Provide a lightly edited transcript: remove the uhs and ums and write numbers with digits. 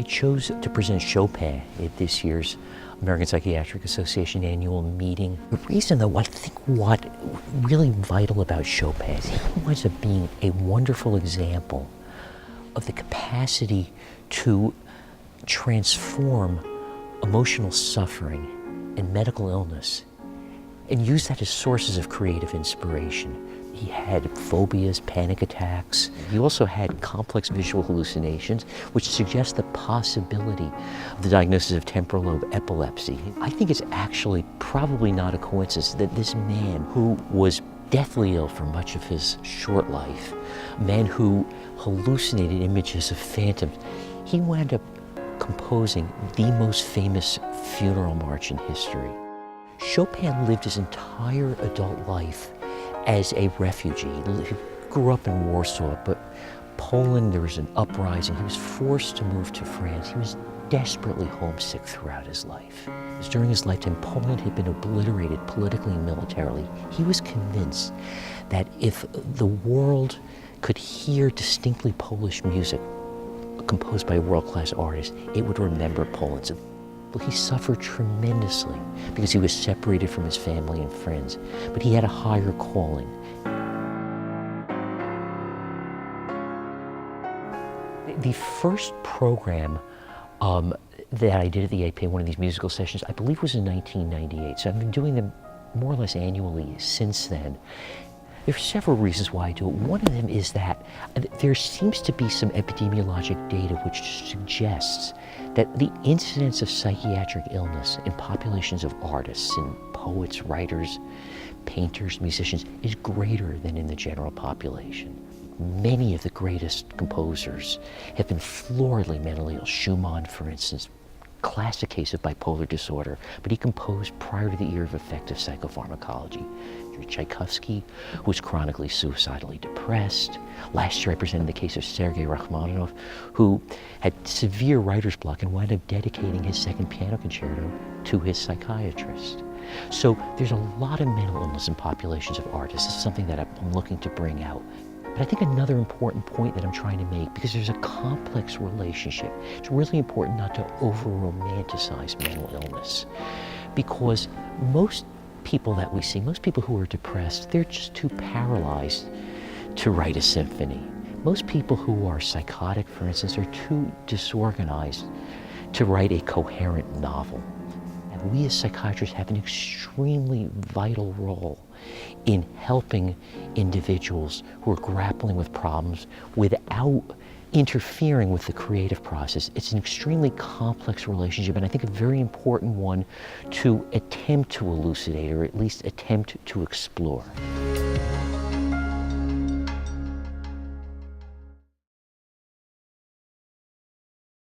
I chose to present Chopin at this year's American Psychiatric Association annual meeting. The reason, though, I think what really vital about Chopin is he winds up being a wonderful example of the capacity to transform emotional suffering and medical illness and use that as sources of creative inspiration. He had phobias, panic attacks. He also had complex visual hallucinations, which suggest the possibility of the diagnosis of temporal lobe epilepsy. I think it's actually probably not a coincidence that this man, who was deathly ill for much of his short life, a man who hallucinated images of phantoms, he wound up composing the most famous funeral march in history. Chopin lived his entire adult life as a refugee. He grew up in Warsaw, but Poland, there was an uprising. He was forced to move to France. He was desperately homesick throughout his life. It was during his lifetime, Poland had been obliterated politically and militarily. He was convinced that if the world could hear distinctly Polish music composed by a world-class artist, it would remember Poland. So he suffered tremendously because he was separated from his family and friends, but he had a higher calling. The first program that I did at the APA, one of these musical sessions, I believe was in 1998, so I've been doing them more or less annually since then. There are several reasons why I do it. One of them is that there seems to be some epidemiologic data which suggests that the incidence of psychiatric illness in populations of artists and poets, writers, painters, musicians is greater than in the general population. Many of the greatest composers have been floridly mentally ill. Schumann, for instance, classic case of bipolar disorder, but he composed prior to the era of effective psychopharmacology. Tchaikovsky, who was chronically suicidally depressed. Last year I presented the case of Sergei Rachmaninoff, who had severe writer's block and wound up dedicating his second piano concerto to his psychiatrist. So there's a lot of mental illness in populations of artists. This is something that I'm looking to bring out. But I think another important point that I'm trying to make, because there's a complex relationship, it's really important not to over-romanticize mental illness. Because most people that we see, most people who are depressed, they're just too paralyzed to write a symphony. Most people who are psychotic, for instance, are too disorganized to write a coherent novel. And we as psychiatrists have an extremely vital role in helping individuals who are grappling with problems without interfering with the creative process. It's an extremely complex relationship, and I think a very important one to attempt to elucidate, or at least attempt to explore.